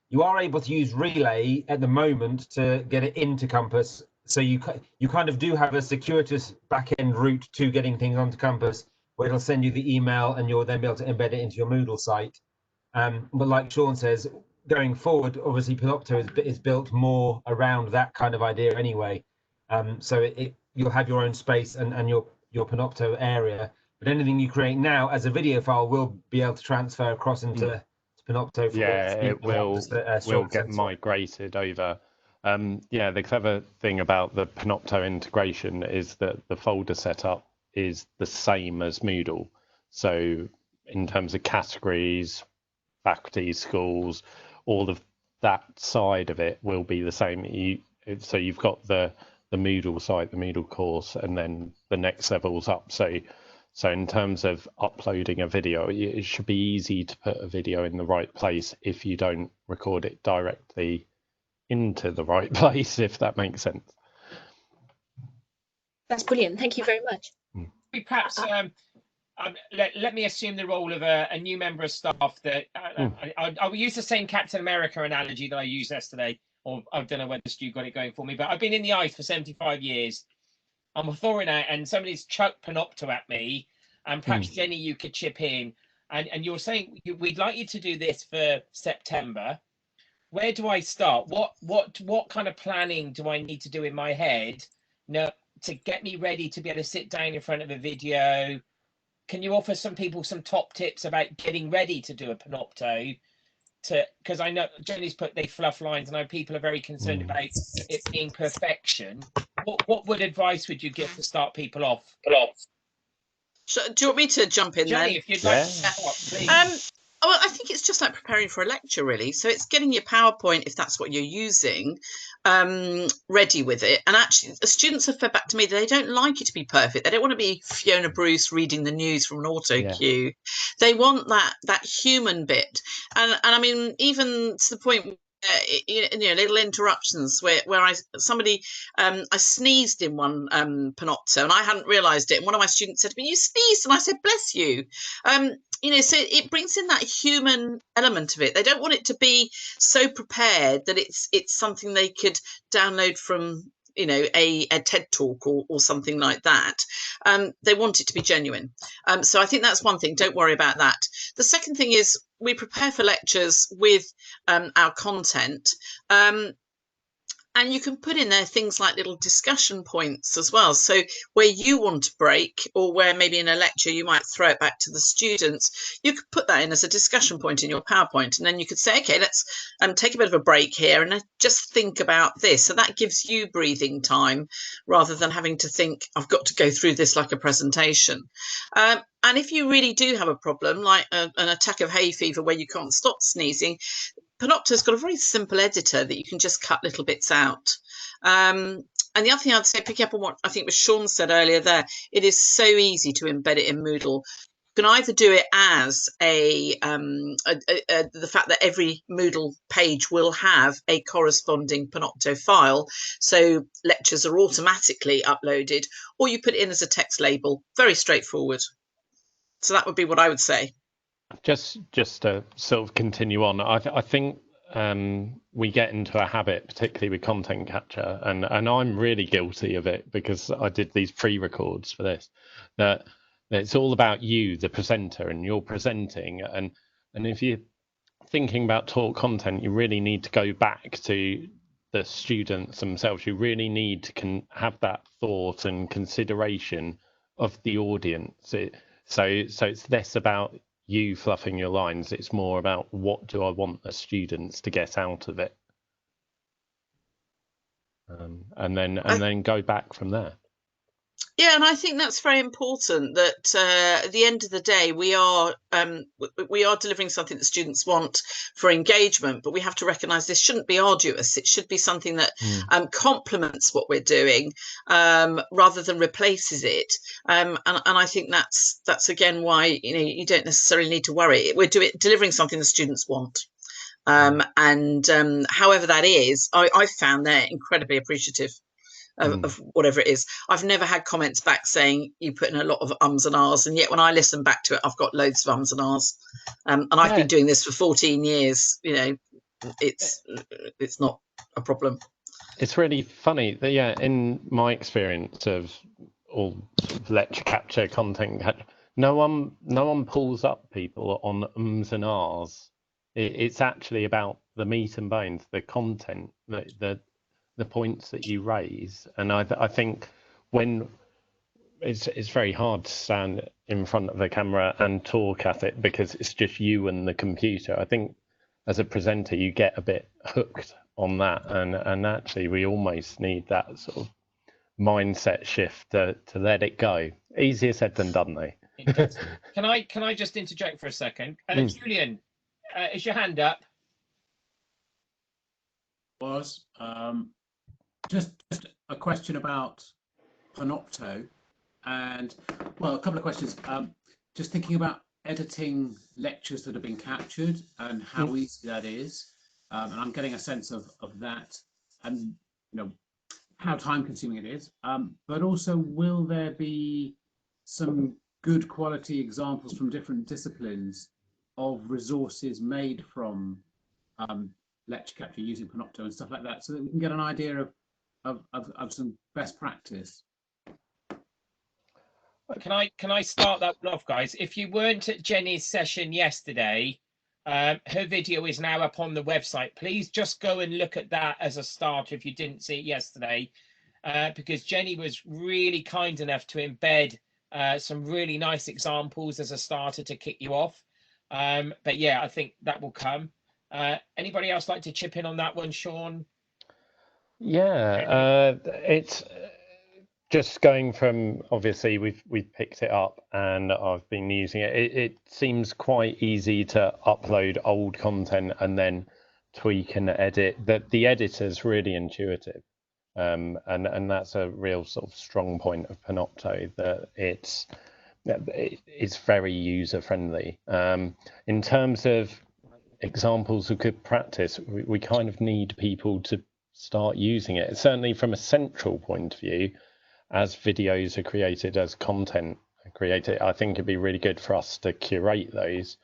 you are able to use Relay at the moment to get it into Compass. So you kind of do have a circuitous back-end route to getting things onto Compass, where it'll send you the email and you'll then be able to embed it into your Moodle site. But like Sean says, going forward, obviously Panopto is built more around that kind of idea anyway. So you'll have your own space and your Panopto area, but anything you create now as a video file will be able to transfer across into Panopto. It will get migrated over. Yeah, the clever thing about the Panopto integration is that the folder setup is the same as Moodle. So in terms of categories, faculty, schools, all of that side of it will be the same. So you've got the Moodle site, the Moodle course, and then the next level's up. So in terms of uploading a video, it should be easy to put a video in the right place if you don't record it directly into the right place, if that makes sense. That's brilliant. Thank you very much. Perhaps let me assume the role of a new member of staff. That I will use the same Captain America analogy that I used yesterday, or I don't know whether Stu got it going for me, but I've been in the ice for 75 years. I'm thawing out, and somebody's chucked Panopto at me, and perhaps Jenny, you could chip in. And you're saying we'd like you to do this for September. Where do I start? What kind of planning do I need to do in my head to get me ready to be able to sit down in front of a video? Can you offer some people some top tips about getting ready to do a Panopto? Because I know Jenny's put they fluff lines, and I know people are very concerned about it being perfection. What advice would you give to start people off? So, do you want me to jump in, Jenny, then? if you'd like to start, please. Well, I think it's just like preparing for a lecture, really. So it's getting your PowerPoint, if that's what you're using, ready with it. And actually, the students have fed back to me that they don't like it to be perfect. They don't want to be Fiona Bruce reading the news from an auto cue. They want that human bit. And I mean, even to the point little interruptions where I sneezed in one Panopto, and I hadn't realised it. And one of my students said to me, "You sneezed," and I said, "Bless you." So it brings in that human element of it. They don't want it to be so prepared that it's something they could download from a TED talk or something like that. They want it to be genuine. So I think that's one thing. Don't worry about that. The second thing is we prepare for lectures with our content. And you can put in there things like little discussion points as well. So where you want to break, or where maybe in a lecture you might throw it back to the students, you could put that in as a discussion point in your PowerPoint. And then you could say, okay, let's take a bit of a break here and just think about this. So that gives you breathing time rather than having to think, I've got to go through this like a presentation. And if you really do have a problem, like an attack of hay fever where you can't stop sneezing, Panopto's got a very simple editor that you can just cut little bits out. And the other thing I'd say, picking up on what I think was Sean said earlier there, it is so easy to embed it in Moodle. You can either do it as the fact that every Moodle page will have a corresponding Panopto file, so lectures are automatically uploaded, or you put it in as a text label. Very straightforward. So that would be what I would say. Just to sort of continue on, I think we get into a habit, particularly with content capture, and I'm really guilty of it because I did these pre-records for this, that it's all about you, the presenter, and you're presenting. And if you're thinking about talk content, you really need to go back to the students themselves. You really need to have that thought and consideration of the audience. So it's less about you fluffing your lines, it's more about what do I want the students to get out of it, and then go back from there. Yeah, and I think that's very important, that at the end of the day we are delivering something that students want for engagement, but we have to recognise this shouldn't be arduous. It should be something that complements what we're doing rather than replaces it. And I think that's again why you don't necessarily need to worry. We're delivering something the students want. And however that is, I've found they're incredibly appreciative of whatever it is. I've never had comments back saying you put in a lot of ums and ahs, and yet when I listen back to it, I've got loads of ums and ahs. And I've been doing this for 14 years, it's not a problem. It's really funny that, yeah, in my experience of all sort of lecture capture, content capture, no one pulls up people on ums and ahs. It's actually about the meat and bones, the content, the points that you raise. And I think when it's very hard to stand in front of a camera and talk at it because it's just you and the computer. I think as a presenter you get a bit hooked on that, and actually we almost need that sort of mindset shift to let it go. Easier said than done, though. Can I just interject for a second? Julian, is your hand up? Just a question about Panopto, and well, a couple of questions. Just thinking about editing lectures that have been captured and how easy that is, and I'm getting a sense of that, and how time consuming it is, but also will there be some good quality examples from different disciplines of resources made from lecture capture using Panopto and stuff like that, so that we can get an idea of some best practice? Can I start that one off, guys? If you weren't at Jenny's session yesterday, her video is now up on the website. Please just go and look at that as a start if you didn't see it yesterday, because Jenny was really kind enough to embed some really nice examples as a starter to kick you off. But yeah, I think that will come. Anybody else like to chip in on that one, Sean? Yeah, it's just going from, obviously we've picked it up and I've been using it. It seems quite easy to upload old content and then tweak and edit. That the editor's really intuitive, and that's a real sort of strong point of Panopto, that it's very user friendly. In terms of examples of good practice, we kind of need people to start using it. Certainly from a central point of view, as videos are created, as content created, I think it'd be really good for us to curate those.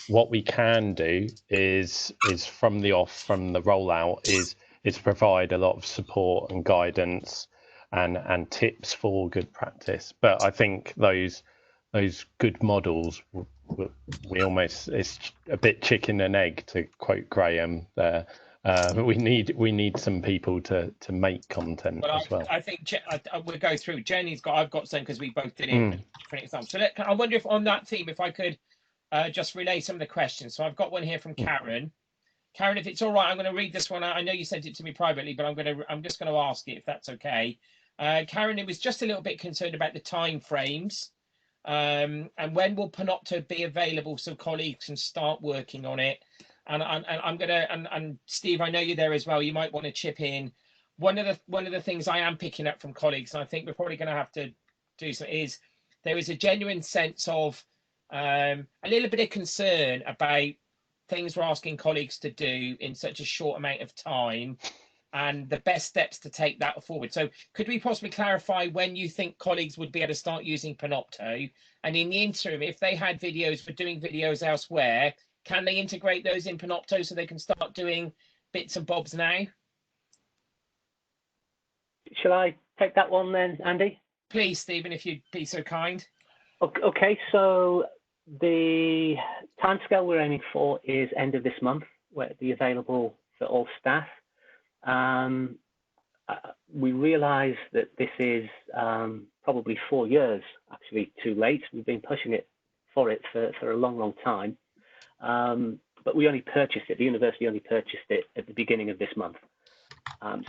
What we can do is from the rollout is provide a lot of support and guidance and tips for good practice. But I think those good models, we almost, it's a bit chicken and egg, to quote Graham there. We need some people to make content as well. I think we'll go through. I've got some because we both did it. Different examples. So I wonder if on that theme, if I could just relay some of the questions. So I've got one here from Karen. Karen, if it's all right, I'm going to read this one. I know you sent it to me privately, but I'm just going to ask it if that's okay. Karen, it was just a little bit concerned about the time frames. And when will Panopto be available so colleagues can start working on it? And I'm gonna, and Steve, I know you're there as well. You might want to chip in. One of the things I am picking up from colleagues, and I think we're probably going to have to do so, is there is a genuine sense of a little bit of concern about things we're asking colleagues to do in such a short amount of time, and the best steps to take that forward. So could we possibly clarify when you think colleagues would be able to start using Panopto? And in the interim, if they had videos for doing videos elsewhere, can they integrate those in Panopto so they can start doing bits and bobs now? Shall I take that one then, Andy? Please, Stephen, if you'd be so kind. Okay, so the timescale we're aiming for is end of this month, where it'll be available for all staff. We realise that this is probably 4 years actually too late. We've been pushing it for a long time, but we only purchased it. The university only purchased it at the beginning of this month,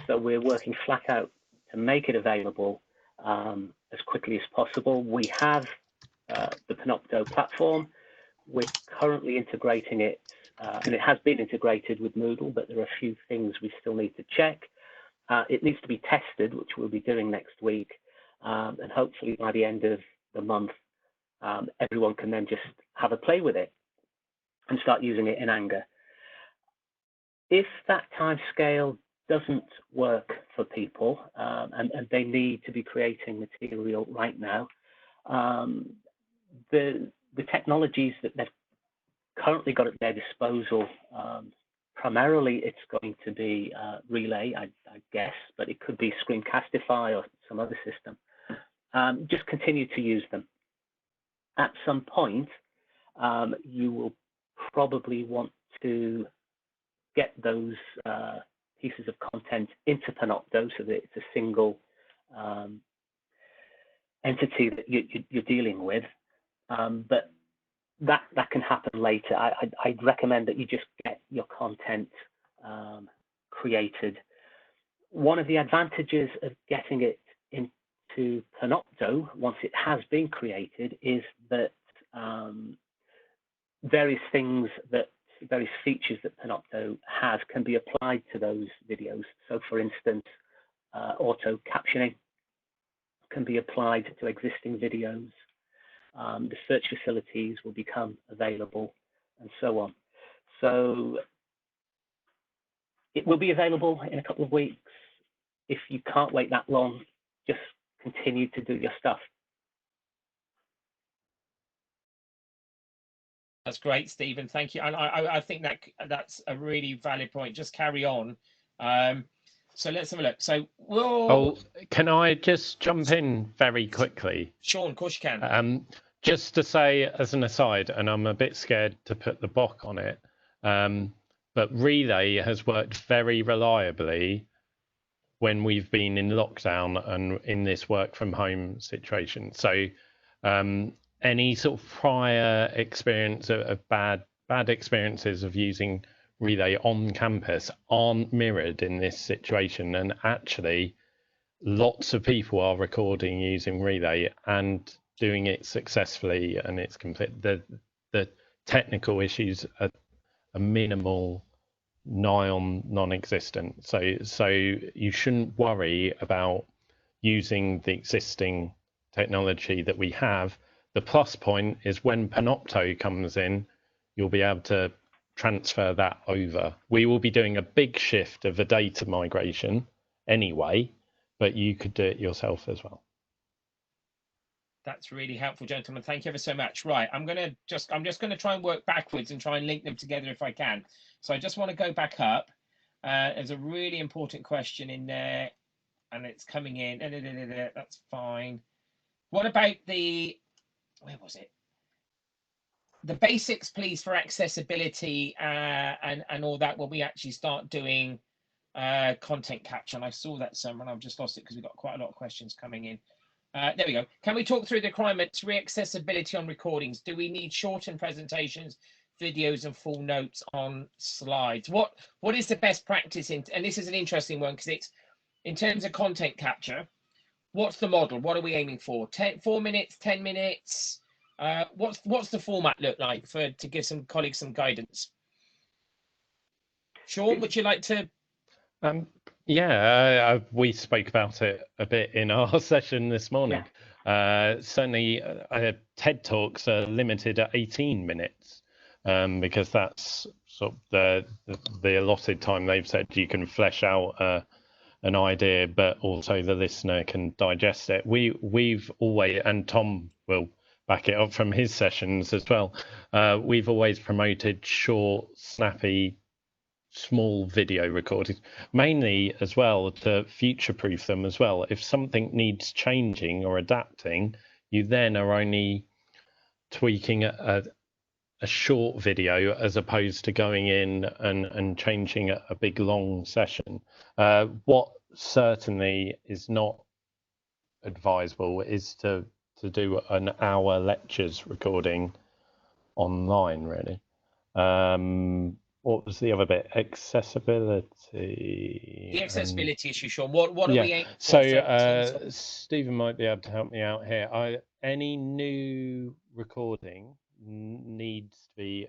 so we're working flat out to make it available as quickly as possible. We have the Panopto platform. We're currently integrating it, and it has been integrated with Moodle, but there are a few things we still need to check. It needs to be tested, which we'll be doing next week, and hopefully by the end of the month, everyone can then just have a play with it and start using it in anger. If that time scale doesn't work for people, and they need to be creating material right now, the technologies that they've currently got at their disposal primarily it's going to be Relay, I guess, but it could be Screencastify or some other system. Just continue to use them. At some point, you will probably want to get those pieces of content into Panopto so that it's a single entity that you're dealing with. But that can happen later. I'd recommend that you just get your content created. One of the advantages of getting it into Panopto once it has been created is that various features that Panopto has can be applied to those videos. So for instance, auto captioning can be applied to existing videos. The search facilities will become available and so on. So it will be available in a couple of weeks. If you can't wait that long, just continue to do your stuff. That's great, Stephen. Thank you. And I think that's a really valid point. Just carry on. So let's have a look. So can I just jump in very quickly? Sean, of course you can. Just to say as an aside, and I'm a bit scared to put the bock on it, but Relay has worked very reliably when we've been in lockdown and in this work from home situation. So any sort of prior experience of bad experiences of using Relay on campus aren't mirrored in this situation, and actually lots of people are recording using Relay and doing it successfully, and it's complete. The technical issues are minimal, nigh on non-existent. So you shouldn't worry about using the existing technology that we have. The plus point is when Panopto comes in, you'll be able to transfer that over. We will be doing a big shift of a data migration anyway, but you could do it yourself as well. That's really helpful, gentlemen. Thank you ever so much. Right, I'm just going to try and work backwards and try and link them together if I can. So I just want to go back up. There's a really important question in there, and it's coming in. That's fine. What about where was it? The basics, please, for accessibility and all that when we actually start doing content capture. And I saw that somewhere, and I've just lost it because we've got quite a lot of questions coming in. There we go. Can we talk through the requirements for accessibility on recordings? Do we need shortened presentations, videos, and full notes on slides? What is the best practice and this is an interesting one because it's in terms of content capture. What's the model? What are we aiming for? 4 minutes, 10 minutes? What's the format look like to give some colleagues some guidance? Sean, would you like to? Yeah, we spoke about it a bit in our session this morning. Yeah. Certainly, TED Talks are limited at 18 minutes because that's sort of the allotted time they've said you can flesh out an idea, but also the listener can digest it. We've always, and Tom will back it up from his sessions as well, we've always promoted short, snappy, small video recordings, mainly as well to future-proof them as well. If something needs changing or adapting, you then are only tweaking a short video as opposed to going in and changing a big long session. What certainly is not advisable is to do an hour lectures recording online, really. What was the other bit? Accessibility. The accessibility issue, Sean. What are we aiming for? So Stephen might be able to help me out here. Any new recording needs to be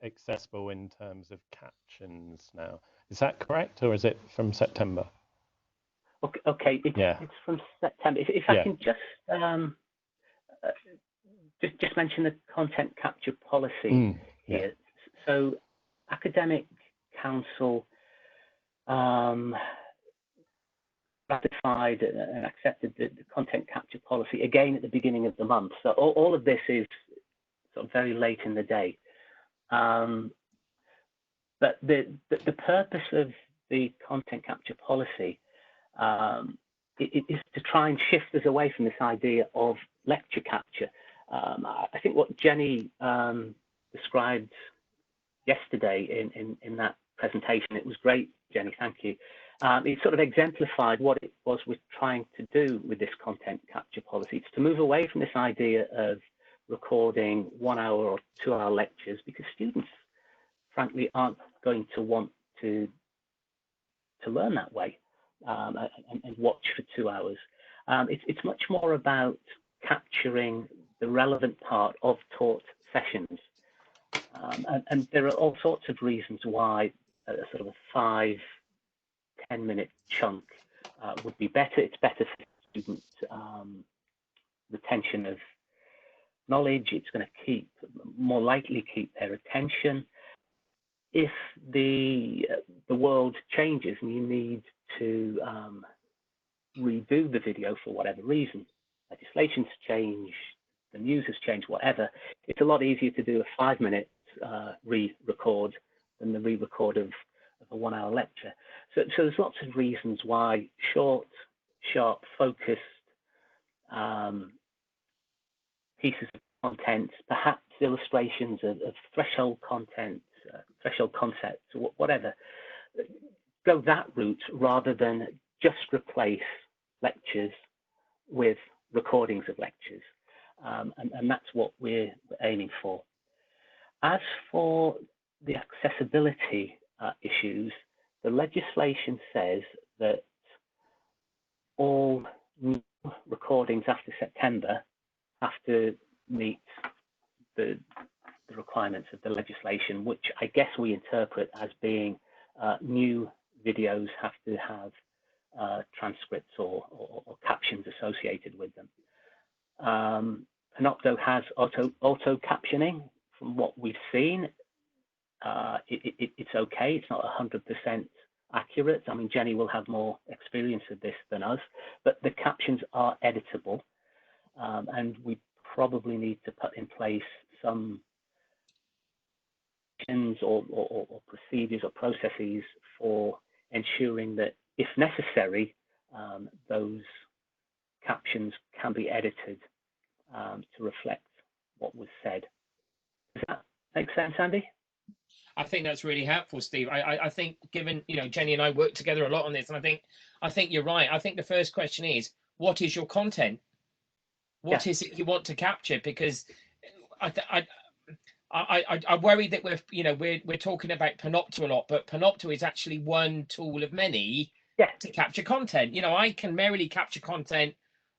accessible in terms of captions now. Is that correct, or is it from September? Okay. It's from September. If I can just mention the content capture policy here. So Academic Council ratified and accepted the content capture policy again at the beginning of the month. So all of this is sort of very late in the day. But the purpose of the content capture policy it is to try and shift us away from this idea of lecture capture. I think what Jenny described yesterday in that presentation, it was great, Jenny, thank you. It sort of exemplified what it was we're trying to do with this content capture policy. It's to move away from this idea of recording 1 hour or 2 hour lectures, because students, frankly, aren't going to want to learn that way and watch for 2 hours. It's much more about capturing the relevant part of taught sessions. And there are all sorts of reasons why a sort of a 5-10 minute chunk would be better. It's better for student retention of knowledge. It's going to more likely keep their attention. If the world changes and you need to redo the video for whatever reason, legislation's changed, the news has changed, whatever, it's a lot easier to do a 5-minute re-record than the re-record of a 1 hour lecture. So there's lots of reasons why short, sharp, focused pieces of content, perhaps illustrations of threshold content, threshold concepts, whatever, go that route rather than just replace lectures with recordings of lectures. And that's what we're aiming for. As for the accessibility issues, the legislation says that all new recordings after September have to meet the requirements of the legislation, which I guess we interpret as being new videos have to have transcripts or captions associated with them. Panopto has auto captioning. From what we've seen, it's okay. It's not 100% accurate. I mean, Jenny will have more experience of this than us, but the captions are editable, and we probably need to put in place some or procedures or processes for ensuring that, if necessary, those captions can be edited to reflect what was said. Does that make sense, Andy? I think that's really helpful, Steve. I think, given, you know, Jenny and I work together a lot on this, and I think you're right. I think the first question is, what is your content? What is it you want to capture? Because I worry that we're talking about Panopto a lot, but Panopto is actually one tool of many to capture content. You know, I can merrily capture content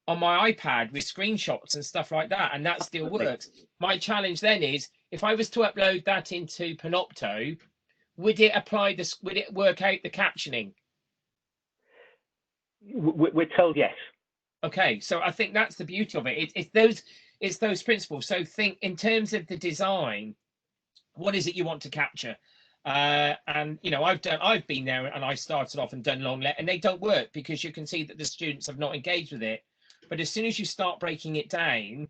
on my iPad with screenshots and stuff like that, and that still works. My challenge then is, if I was to upload that into Panopto, would it work out the captioning? We're told yes. Okay, so I think that's the beauty of it. It's those principles. So think in terms of the design, what is it you want to capture? And you know, I've been there and I started off and done long and they don't work because you can see that the students have not engaged with it. But as soon as you start breaking it down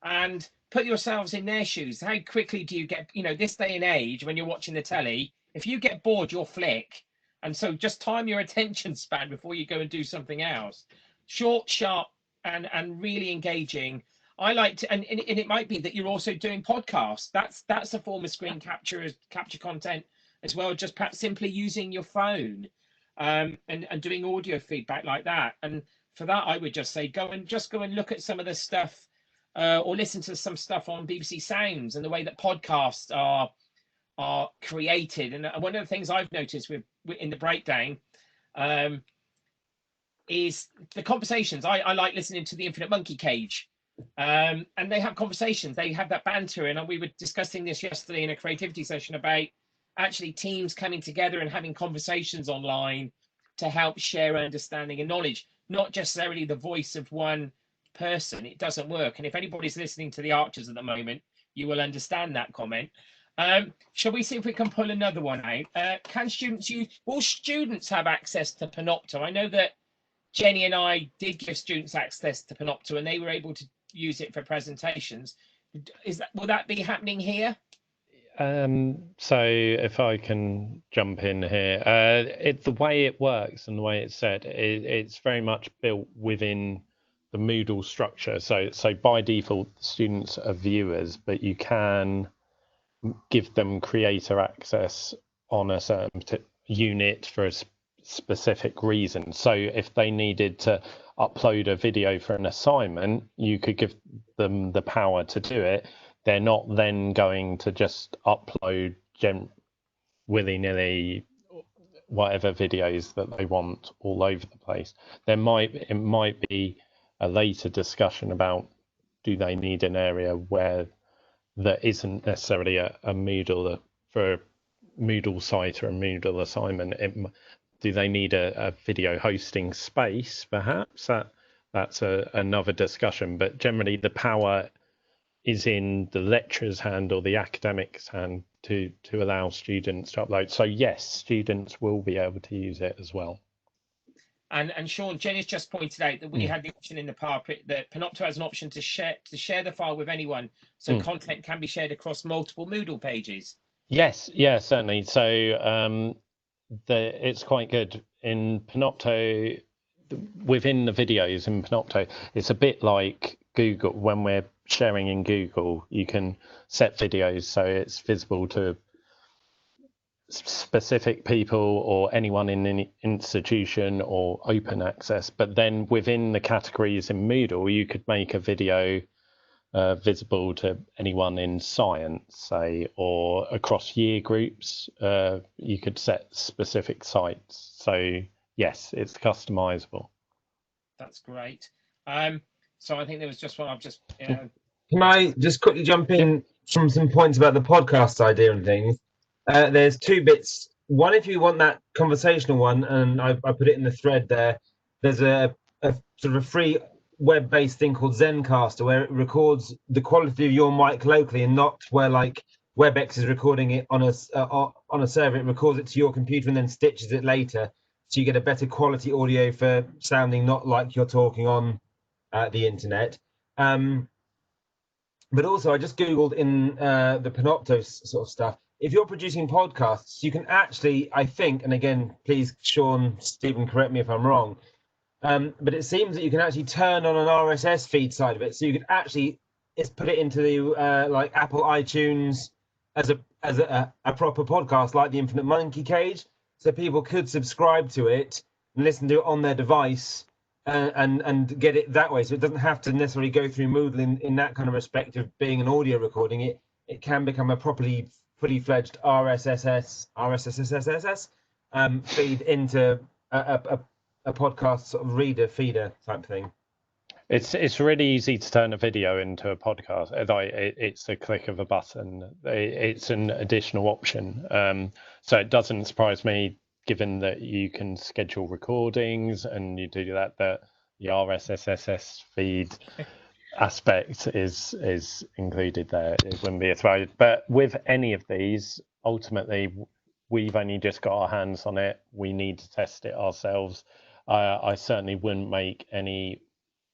and put yourselves in their shoes, how quickly do you get, you know, this day and age when you're watching the telly, if you get bored, you'll flick. And so just time your attention span before you go and do something else. Short, sharp, and really engaging. I like to, and it might be that you're also doing podcasts. That's a form of screen capture content as well, just perhaps simply using your phone and doing audio feedback like that. And for that, I would just say go and look at some of the stuff or listen to some stuff on BBC Sounds and the way that podcasts are created. And one of the things I've noticed in the breakdown is the conversations. I like listening to the Infinite Monkey Cage, and they have conversations. They have that banter, and we were discussing this yesterday in a creativity session about actually teams coming together and having conversations online to help share understanding and knowledge, not necessarily the voice of one person. It doesn't work. And if anybody's listening to the Archers at the moment, you will understand that comment. Shall we see if we can pull another one out? Can students will students have access to Panopto? I know that Jenny and I did give students access to Panopto and they were able to use it for presentations. Will that be happening here? So if I can jump in here, the way it works and the way it's set, it's very much built within the Moodle structure. So by default, students are viewers, but you can give them creator access on a certain unit for a specific reason. So if they needed to upload a video for an assignment, you could give them the power to do it. They're not then going to just upload willy-nilly whatever videos that they want all over the place. It might be a later discussion about, do they need an area where there isn't necessarily a Moodle for a Moodle site or a Moodle assignment. Do they need a video hosting space? Perhaps that's another discussion. But generally, the power is in the lecturer's hand or the academic's hand to allow students to upload. So yes, students will be able to use it as well. And Sean, Jenny's just pointed out that we had the option in the PAR that Panopto has an option to share the file with anyone, so content can be shared across multiple Moodle pages. Yes, yeah, certainly. So it's quite good in Panopto. Within the videos in Panopto, it's a bit like Google. When we're sharing in Google, you can set videos so it's visible to specific people or anyone in an institution or open access. But then within the categories in Moodle, you could make a video visible to anyone in science, say, or across year groups. You could set specific sites. So yes, it's customizable. That's great. So I think there was just one. I've just. Can I just quickly jump in from some points about the podcast idea and things? There's two bits. One, if you want that conversational one, and I put it in the thread there, there's a sort of a free web-based thing called Zencaster, where it records the quality of your mic locally and not where like WebEx is recording it on a server. It records it to your computer and then stitches it later, so you get a better quality audio for sounding not like you're talking on the internet. But also, I just Googled in the Panopto sort of stuff. If you're producing podcasts, you can actually, I think, and again, please, Sean, Stephen, correct me if I'm wrong, but it seems that you can actually turn on an RSS feed side of it. So you can actually put it into the like Apple iTunes as a proper podcast, like the Infinite Monkey Cage. So people could subscribe to it and listen to it on their device and get it that way. So it doesn't have to necessarily go through Moodle in that kind of respect of being an audio recording. It can become a properly fully fledged RSS feed into a podcast sort of feeder type thing. It's really easy to turn a video into a podcast. It's a click of a button. It's an additional option. So it doesn't surprise me, given that you can schedule recordings and you do that, the RSS feed aspect is included there. It wouldn't be a threat. But with any of these, ultimately, we've only just got our hands on it. We need to test it ourselves. I certainly wouldn't make any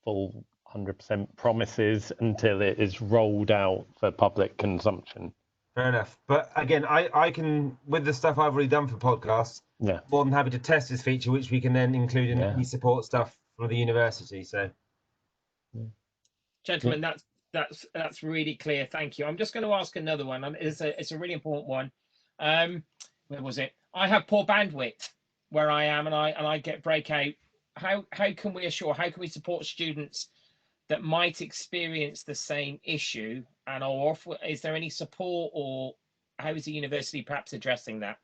full 100% promises until it is rolled out for public consumption. Fair enough. But again, I can, with the stuff I've already done for podcasts, more than happy to test this feature, which we can then include in any support stuff for the university. So, gentlemen, that's really clear. Thank you. I'm just going to ask another one. It's a really important one. Where was it? I have poor bandwidth where I am, and I get breakout. How can we support students that might experience the same issue, and is there any support, or how is the university perhaps addressing that?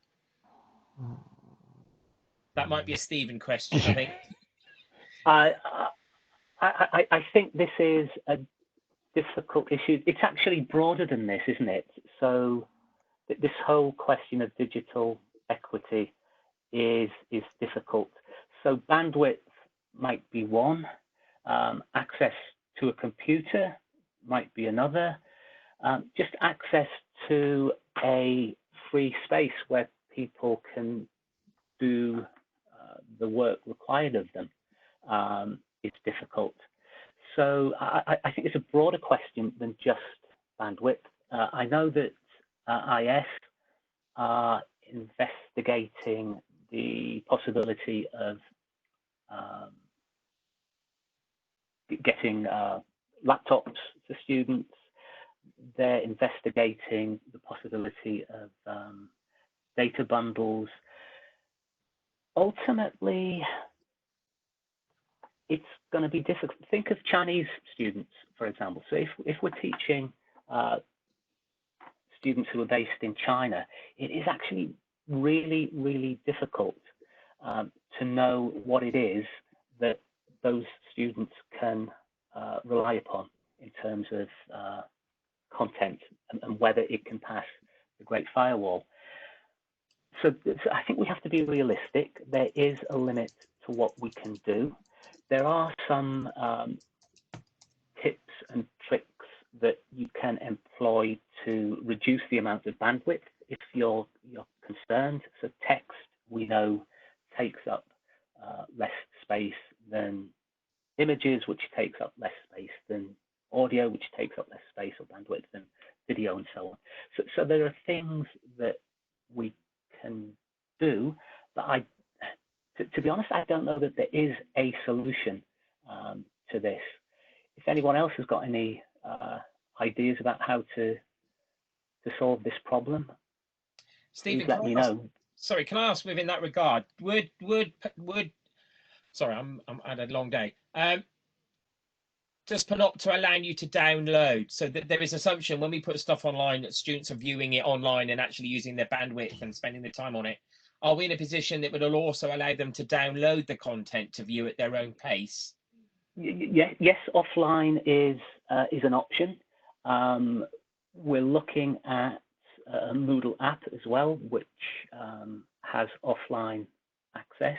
That might be a Stephen question, I think. I think this is a difficult issue. It's actually broader than this, isn't it? So this whole question of digital equity is difficult. So bandwidth might be one, access to a computer might be another, just access to a free space where people can do the work required of them is difficult. So I think it's a broader question than just bandwidth. I know that IS are investigating the possibility of getting laptops for students. They're investigating the possibility of data bundles. Ultimately, it's going to be difficult. Think of Chinese students, for example. So if we're teaching students who are based in China, it is actually really, really difficult to know what it is that those students can rely upon in terms of content and whether it can pass the Great Firewall. So I think we have to be realistic. There is a limit to what we can do. There are some tips and tricks that you can employ to reduce the amount of bandwidth if you're concerned. So text, we know, takes up less space than images, which takes up less space than audio, which takes up less space or bandwidth than video, and so on. So there are things that we can do, but to be honest, I don't know that there is a solution to this. If anyone else has got any ideas about how to solve this problem, Stephen, please let me know. Sorry, can I ask within that regard? Would sorry, I'm had a long day. Does Panopto allow you to download? So that there is assumption when we put stuff online that students are viewing it online and actually using their bandwidth and spending the time on it. Are we in a position that would also allow them to download the content to view at their own pace? Yes, offline is an option. We're looking at a Moodle app as well, which has offline access.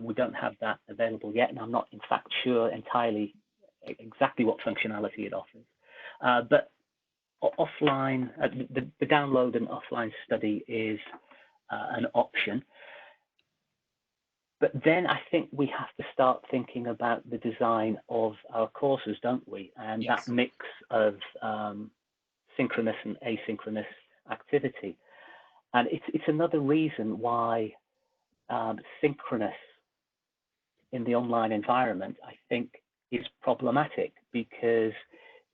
We don't have that available yet, and I'm not, in fact, sure entirely exactly what functionality it offers. But offline, the download and offline study is an option. But then I think we have to start thinking about the design of our courses, don't we? And yes, that mix of synchronous and asynchronous activity. And it's another reason why synchronous in the online environment, I think, is problematic, because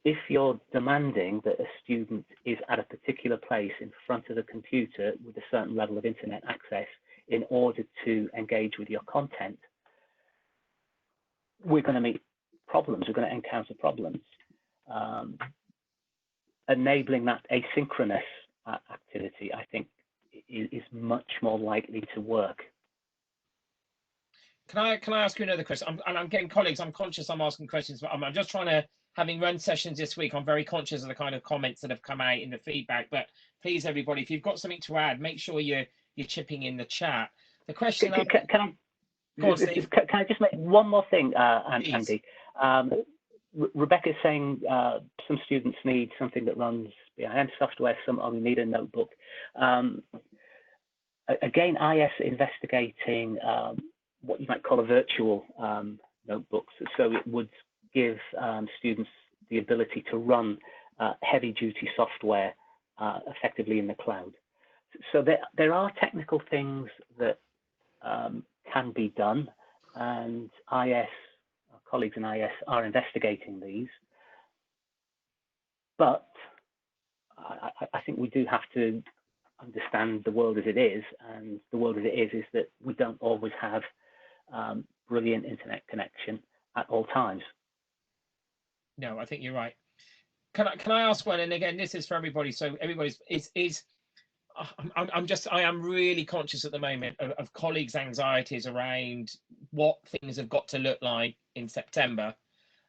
if you're demanding that a student is at a particular place in front of a computer with a certain level of internet access in order to engage with your content, we're going to meet problems, we're going to encounter problems. Enabling that asynchronous activity, I think, is much more likely to work. Can I ask you another question? I'm getting colleagues, I'm conscious I'm asking questions, but I'm just trying to, having run sessions this week, I'm very conscious of the kind of comments that have come out in the feedback. But please, everybody, if you've got something to add, make sure you're chipping in the chat. The question can I just make one more thing, Andy? Rebecca's saying some students need something that runs behind software, some only need a notebook. Again, IS investigating what you might call a virtual notebook. So it would give students the ability to run heavy-duty software effectively in the cloud. So there are technical things that can be done, and IS, our colleagues in IS, are investigating these. But I think we do have to understand the world as it is, and the world as it is that we don't always have brilliant internet connection at all times. No, I think you're right. Can I ask one? And again, this is for everybody. So everybody's I am really conscious at the moment of colleagues' anxieties around what things have got to look like in September,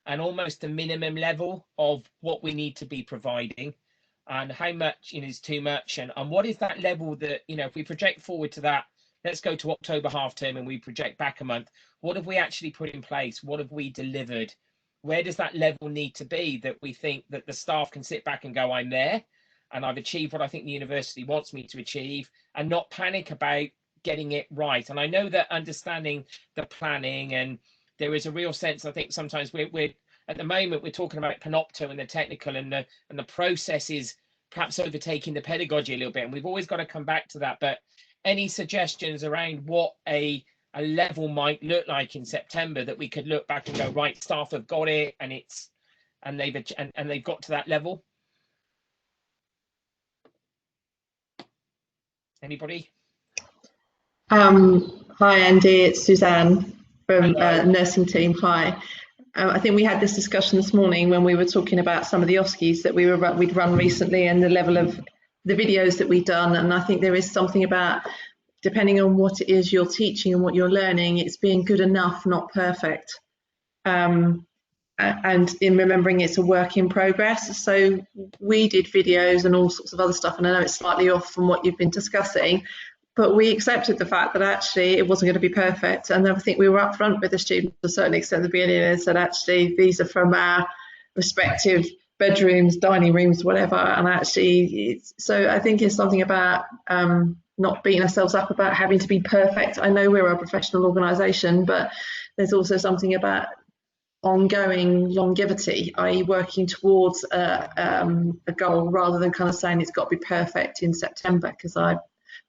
and almost the minimum level of what we need to be providing, and how much is too much, and what is that level that, if we project forward to that, let's go to October half term and we project back a month, what have we actually put in place? What have we delivered? Where does that level need to be that we think that the staff can sit back and go, I'm there and I've achieved what I think the university wants me to achieve, and not panic about getting it right? And I know that understanding the planning, and there is a real sense, I think sometimes we're at the moment we're talking about Panopto and the technical and the processes perhaps overtaking the pedagogy a little bit, and we've always got to come back to that. But any suggestions around what a level might look like in September, that we could look back and go, right, staff have got it, and they've got to that level? Anybody? Hi Andy, it's Suzanne from nursing team. Hi. I think we had this discussion this morning when we were talking about some of the OSCEs that we'd run recently and the level of the videos that we've done. And I think there is something about, depending on what it is you're teaching and what you're learning, it's being good enough, not perfect. And in remembering it's a work in progress. So we did videos and all sorts of other stuff, and I know it's slightly off from what you've been discussing, but we accepted the fact that actually it wasn't going to be perfect. And I think we were upfront with the students to a certain extent at the beginning and said, actually, these are from our respective bedrooms, dining rooms, whatever. And actually, so I think it's something about not beating ourselves up about having to be perfect. I know we're a professional organisation, but there's also something about ongoing longevity, i.e. working towards a goal rather than kind of saying it's got to be perfect in September, because I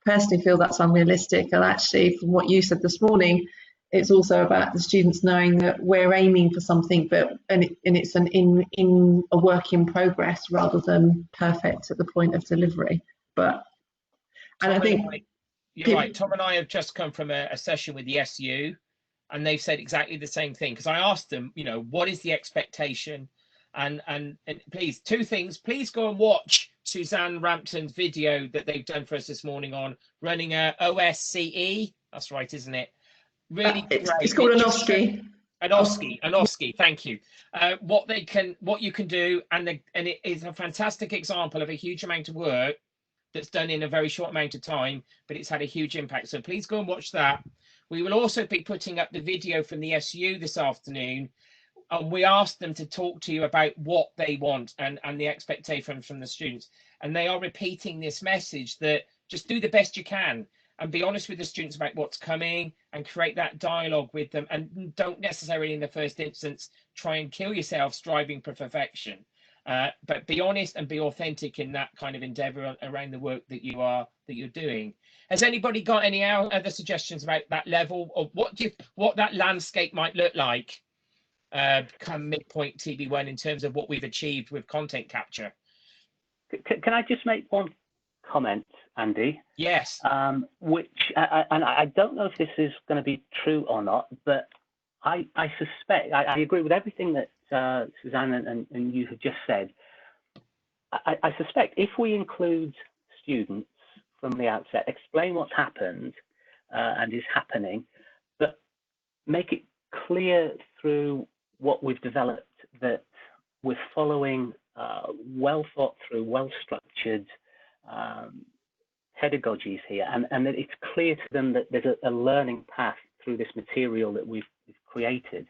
personally feel that's unrealistic. And actually, from what you said this morning, it's also about the students knowing that we're aiming for something, and it's in a work in progress rather than perfect at the point of delivery. But and I think you're right. Tom and I have just come from a session with the SU, and they've said exactly the same thing, because I asked them, what is the expectation? And please, two things. Please go and watch Suzanne Rampton's video that they've done for us this morning on running a OSCE. That's right, isn't it? Really great. It's called an OSCE. An OSCE. Thank you. What you can do, and it is a fantastic example of a huge amount of work that's done in a very short amount of time, but it's had a huge impact. So please go and watch that. We will also be putting up the video from the SU this afternoon, and we asked them to talk to you about what they want and the expectation from the students. And they are repeating this message that just do the best you can and be honest with the students about what's coming and create that dialogue with them, and don't necessarily in the first instance try and kill yourself striving for perfection. But be honest and be authentic in that kind of endeavor around the work that you're doing. Has anybody got any other suggestions about that level, or what that landscape might look like come midpoint TB1 in terms of what we've achieved with content capture? Can I just make one comment, Andy? Yes. Which and I don't know if this is going to be true or not, but I suspect I agree with everything that Suzanne and you have just said. I suspect if we include students from the outset, explain what's happened and is happening, but make it clear through what we've developed that we're following well thought through, well structured pedagogies here, and that it's clear to them that there's a learning path through this material that we've created.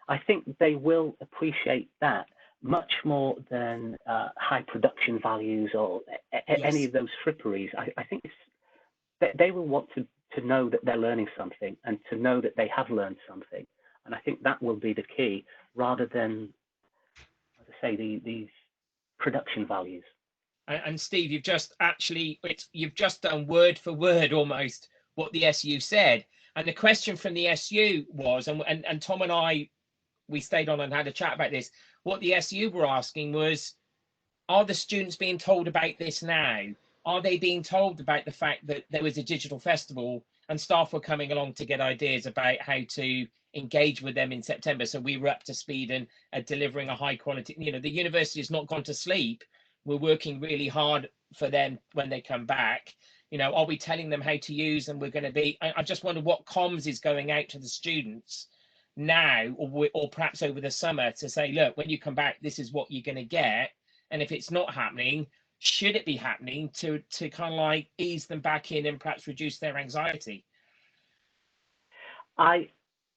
I think they will appreciate that much more than high production values or any of those fripperies. I think they will want to know that they're learning something and to know that they have learned something. And I think that will be the key, rather than, as I say, these production values. And Steve, you've just done word for word almost what the SU said. And the question from the SU was, and Tom and I, we stayed on and had a chat about this. What the SU were asking was, are the students being told about this now? Are they being told about the fact that there was a digital festival and staff were coming along to get ideas about how to engage with them in September? So we were up to speed and delivering a high quality, the university has not gone to sleep. We're working really hard for them when they come back. Are we telling them how to use, and we're going to be, I just wonder what comms is going out to the students now, or perhaps over the summer, to say, look, when you come back, this is what you're going to get. And if it's not happening, should it be happening, to kind of like ease them back in and perhaps reduce their anxiety? I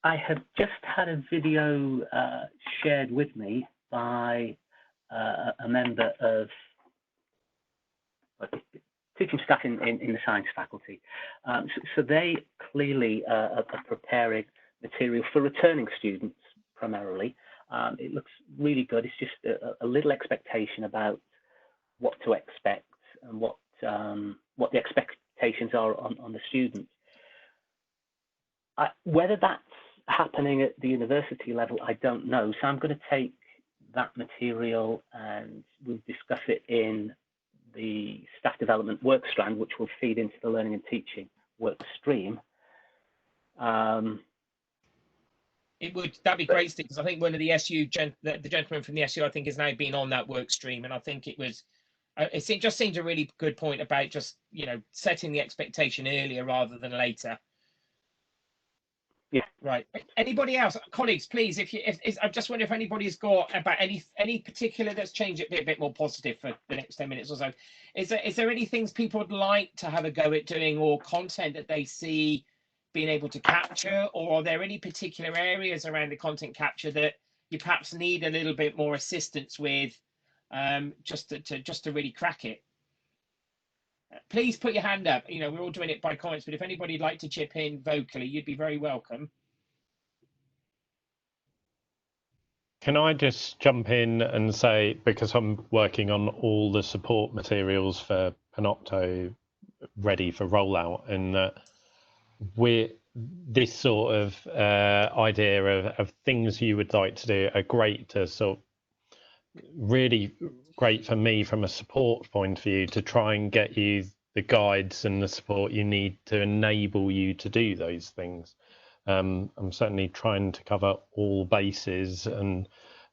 have just had a video shared with me by a member of teaching staff in the science faculty. So they clearly are preparing material for returning students primarily. It looks really good. It's just a little expectation about what to expect and what the expectations are on the students. Whether that's happening at the university level, I don't know. So I'm going to take that material and we'll discuss it in the staff development work strand, which will feed into the learning and teaching work stream. That'd be great, Steve, because I think one of the SU the gentleman from the SU, I think, has now been on that work stream, and I think it just seems a really good point about just, you know, setting the expectation earlier rather than later. Yeah. Right. Anybody else, colleagues, please, I just wonder if anybody's got about any particular that's changed it a bit more positive for the next 10 minutes or so. Is there any things people would like to have a go at doing, or content that they see being able to capture, or are there any particular areas around the content capture that you perhaps need a little bit more assistance with, just to really crack it? Please put your hand up. You know, we're all doing it by comments, but if anybody'd like to chip in vocally, you'd be very welcome. Can I just jump in and say, because I'm working on all the support materials for Panopto ready for rollout, and that this sort of idea of things you would like to do are great to sort of really great for me from a support point of view to try and get you the guides and the support you need to enable you to do those things. I'm certainly trying to cover all bases, and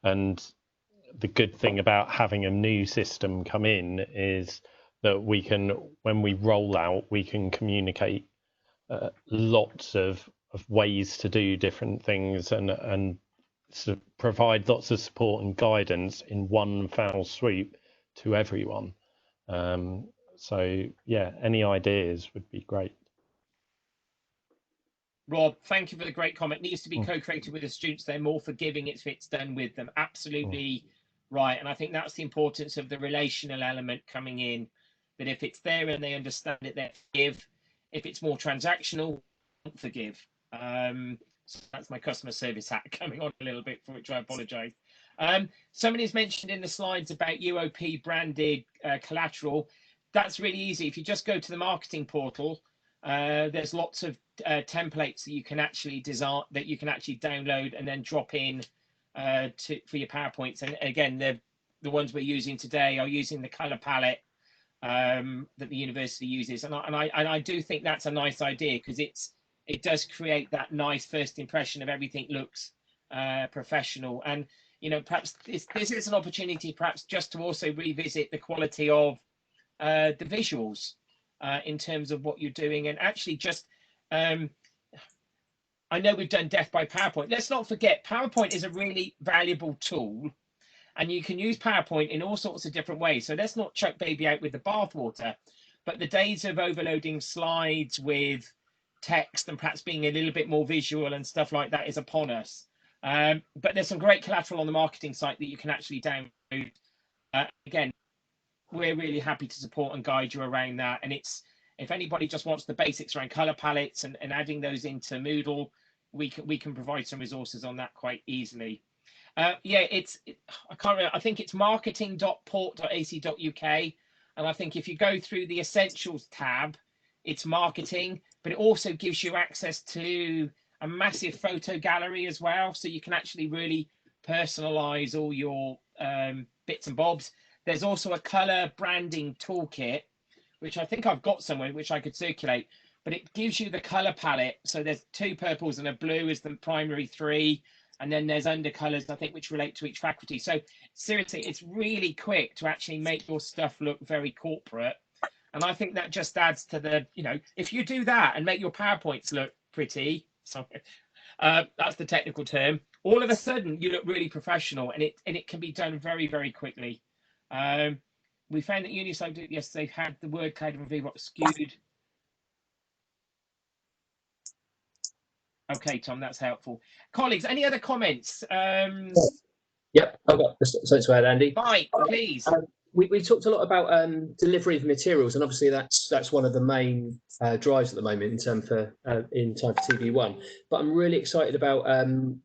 the good thing about having a new system come in is that we can, when we roll out, we can communicate lots of ways to do different things and sort of provide lots of support and guidance in one foul swoop to everyone. So yeah, any ideas would be great. Rob, thank you for the great comment. Needs to be co-created with the students. They're more forgiving if it's done with them. Absolutely right. And I think that's the importance of the relational element coming in, that if it's there and they understand it, they forgive. If it's more transactional, don't forgive. So that's my customer service hat coming on a little bit, for which I apologize. Somebody's mentioned in the slides about UOP branded collateral. That's really easy. If you just go to the marketing portal, there's lots of templates that you can actually design, that you can actually download and then drop in for your PowerPoints. And again, the ones we're using today are using the color palette that the university uses, and I do think that's a nice idea, because it does create that nice first impression of everything looks professional. And you know, perhaps this is an opportunity perhaps just to also revisit the quality of the visuals in terms of what you're doing, and actually just I know we've done death by PowerPoint. Let's not forget, PowerPoint is a really valuable tool, and you can use PowerPoint in all sorts of different ways. So let's not chuck baby out with the bathwater, but the days of overloading slides with text and perhaps being a little bit more visual and stuff like that is upon us. But there's some great collateral on the marketing site that you can actually download. Again, we're really happy to support and guide you around that. And it's, if anybody just wants the basics around color palettes and adding those into Moodle, we can provide some resources on that quite easily. Yeah, I can't remember. I think it's marketing.port.ac.uk, and I think if you go through the essentials tab, it's marketing, but it also gives you access to a massive photo gallery as well, so you can actually really personalize all your bits and bobs. There's also a color branding toolkit, which I think I've got somewhere, which I could circulate, but it gives you the color palette. So there's 2 purples and a blue as the primary 3. And then there's undercolors, I think, which relate to each faculty. So seriously, it's really quick to actually make your stuff look very corporate. And I think that just adds to the, you know, if you do that and make your PowerPoints look pretty, that's the technical term, all of a sudden you look really professional, and it can be done very, very quickly. We found that Unisite did it yesterday, had the word cloud and VROP skewed. Okay, Tom, that's helpful. Colleagues, any other comments? Yep, I've got something to add, Andy. Mike, please. We talked a lot about delivery of materials, and obviously that's one of the main drives at the moment in time for TB1. But I'm really excited about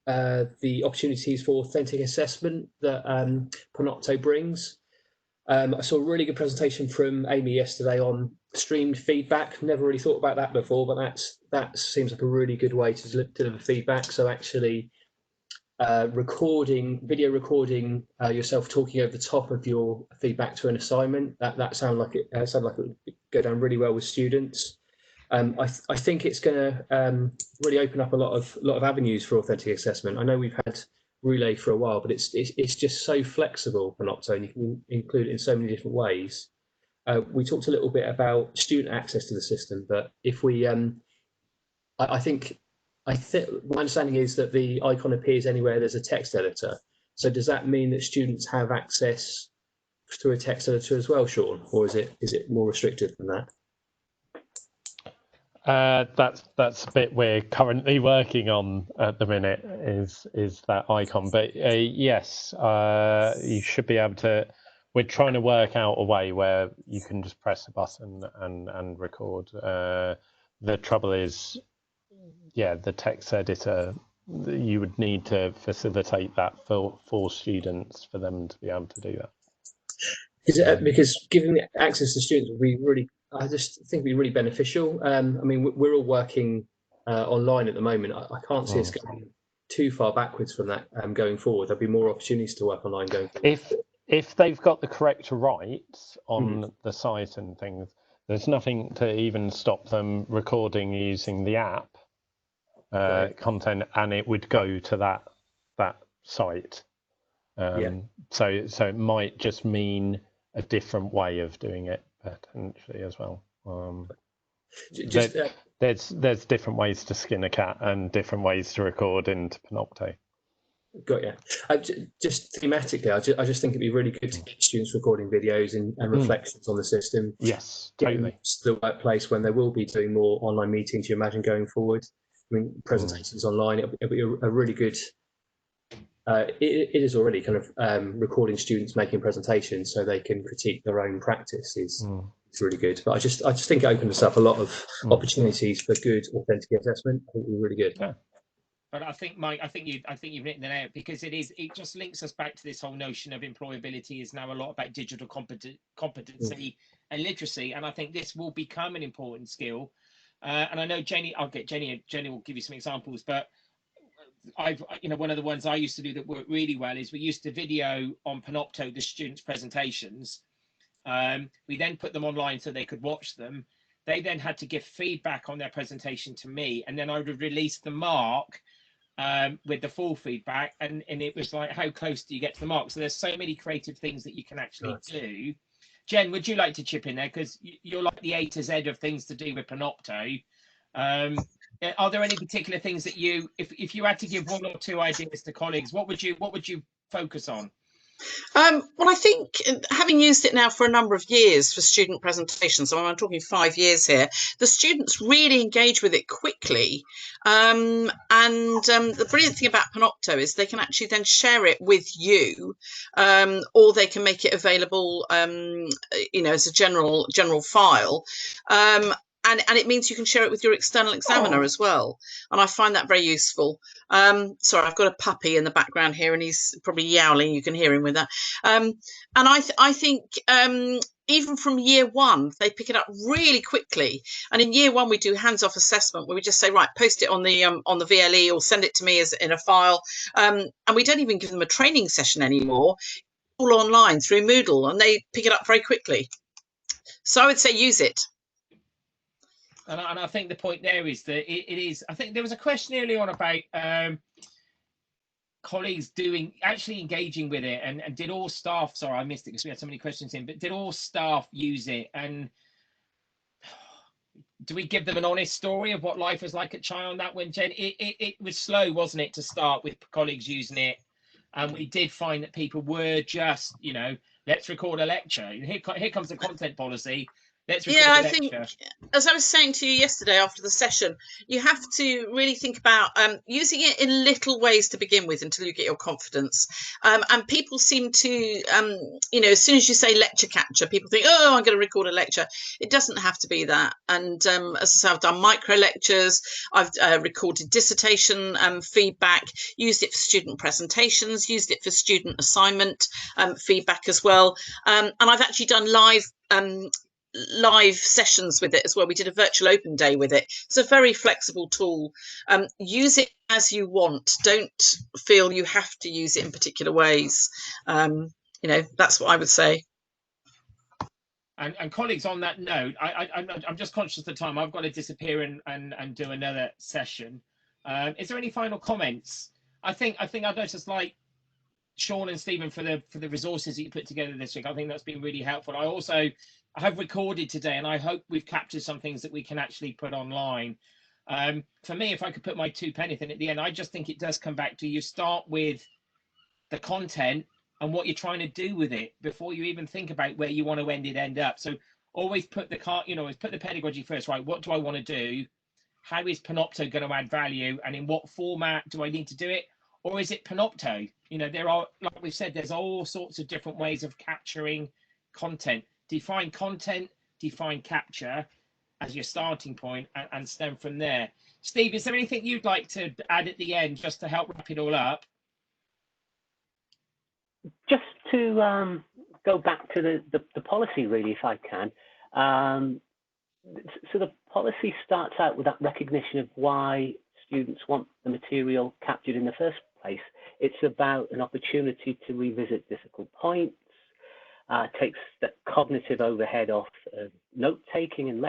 the opportunities for authentic assessment that Panopto brings. I saw a really good presentation from Amy yesterday on streamed feedback. Never really thought about that before, but that seems like a really good way to deliver feedback. So actually video recording yourself talking over the top of your feedback to an assignment, that sounded like it would go down really well with students. I think it's going to really open up a lot of avenues for authentic assessment. I know we've had Relay for a while, but it's just so flexible, Panopto, and you can include it in so many different ways. We talked a little bit about student access to the system, but if we, I think my understanding is that the icon appears anywhere there's a text editor. So does that mean that students have access through a text editor as well, Sean, or is it more restricted than that? That's a bit we're currently working on at the minute, is that icon. But yes, you should be able to. We're trying to work out a way where you can just press a button and record. The trouble is, yeah, the text editor. You would need to facilitate that for students for them to be able to do that. Because giving access to students would be really. I just think it'd be really beneficial. I mean, we're all working online at the moment. I can't see us going too far backwards from that going forward. There'll be more opportunities to work online going forward. If they've got the correct rights on the site and things, there's nothing to even stop them recording using the app content, and it would go to that site. So it might just mean a different way of doing it potentially as well. There's different ways to skin a cat and different ways to record into Panopto. Got you. Just thematically, I just think it'd be really good to get students recording videos and reflections on the system. Yes, totally. To the workplace when they will be doing more online meetings, you imagine going forward. I mean, presentations online, it'll be a really good. It is already kind of recording students making presentations so they can critique their own practice is really good. But I just think it opened us up a lot of opportunities for good authentic assessment. I think we're really good. Yeah. But I think, Mike, I think you've written it out, because it just links us back to this whole notion of employability is now a lot about digital competency and literacy, and I think this will become an important skill. And I know Jenny will give you some examples, but one of the ones I used to do that worked really well is we used to video on Panopto the students' presentations. We then put them online so they could watch them. They then had to give feedback on their presentation to me, and then I would release the mark with the full feedback, and it was like, how close do you get to the mark? So there's so many creative things that you can actually do. Jen, would you like to chip in there, because you're like the A to Z of things to do with Panopto? Are there any particular things that you, if you had to give one or two ideas to colleagues, what would you focus on? Well, I think having used it now for a number of years for student presentations, so I'm talking 5 years here, the students really engage with it quickly. The brilliant thing about Panopto is they can actually then share it with you, or they can make it available, as a general file. And it means you can share it with your external examiner as well. And I find that very useful. Sorry, I've got a puppy in the background here and he's probably yowling. You can hear him with that. And I think even from year one, they pick it up really quickly. And in year one, we do hands-off assessment where we just say, right, post it on the VLE or send it to me as in a file. And we don't even give them a training session anymore. All online through Moodle, and they pick it up very quickly. So I would say use it. And I think the point there is that it is. I think there was a question earlier on about colleagues actually engaging with it, and did all staff? Sorry, I missed it because we had so many questions in. But did all staff use it? And do we give them an honest story of what life was like at Chi on that one, Jen? It was slow, wasn't it, to start with colleagues using it, and we did find that people were just, let's record a lecture. Here comes the content policy. Let's Yeah, I lecture. think, as I was saying to you yesterday after the session, you have to really think about using it in little ways to begin with until you get your confidence. And people seem to, you know, as soon as you say lecture capture, people think, oh, I'm going to record a lecture. It doesn't have to be that. And as I say, I've done micro lectures, I've recorded dissertation feedback, used it for student presentations, used it for student assignment feedback as well. And I've actually done live sessions with it as well. We did a virtual open day with it. It's a very flexible tool. Use it as you want. Don't feel you have to use it in particular ways. You know, that's what I would say. And colleagues, on that note, I'm just conscious of the time. I've got to disappear and do another session. Is there any final comments? I think I'd just like Sean and Stephen for the resources that you put together this week. I think that's been really helpful. I have recorded today, and I hope we've captured some things that we can actually put online. For me, if I could put my 2 pennies in at the end, I just think it does come back to you start with the content and what you're trying to do with it before you even think about where you want to end up. So always put the put the pedagogy first, right? What do I want to do? How is Panopto going to add value, and in what format do I need to do it? Or is it Panopto? You know, there are, like we've said, there's all sorts of different ways of capturing content. Define content, define capture as your starting point, and stem from there. Steve, is there anything you'd like to add at the end just to help wrap it all up? Just to go back to the policy, really, if I can. So the policy starts out with that recognition of why students want the material captured in the first place. It's about an opportunity to revisit difficult points, takes the cognitive overhead off note-taking and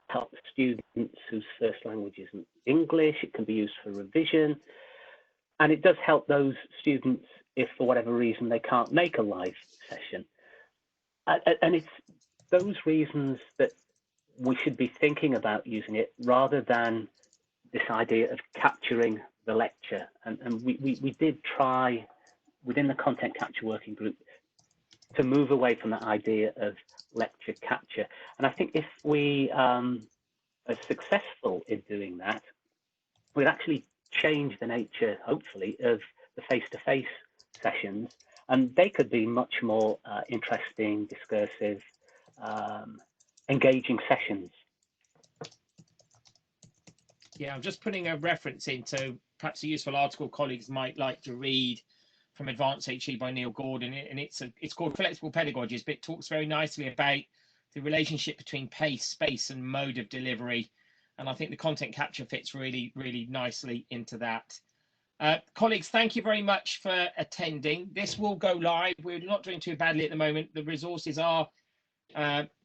help students whose first language isn't English. It can be used for revision. And it does help those students if, for whatever reason, they can't make a live session. And it's those reasons that we should be thinking about using it rather than this idea of capturing the lecture. And we did try within the content capture working group to move away from that idea of lecture capture. And I think if we are successful in doing that, we'd actually change the nature, hopefully, of the face-to-face sessions, and they could be much more interesting, discursive, engaging sessions. Yeah, I'm just putting a reference into perhaps a useful article colleagues might like to read from Advanced HE by Neil Gordon, and it's called Flexible Pedagogies, but it talks very nicely about the relationship between pace, space, and mode of delivery. And I think the content capture fits really, really nicely into that. Colleagues, thank you very much for attending. This will go live. We're not doing too badly at the moment. The resources are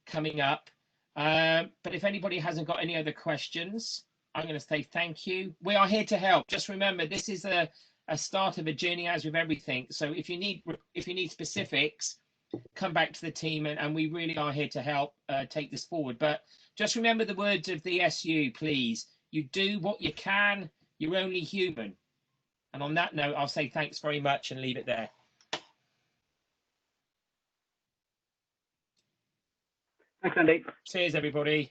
coming up. But if anybody hasn't got any other questions, I'm going to say thank you. We are here to help. Just remember, this is a start of a journey, as with everything. So if you need specifics, come back to the team, and we really are here to help take this forward. But just remember the words of the SU, please. You do what you can. You're only human. And on that note, I'll say thanks very much and leave it there. Thanks, Andy. Cheers, everybody.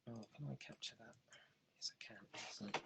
Oh, can I capture that? Yes, I can. Excellent.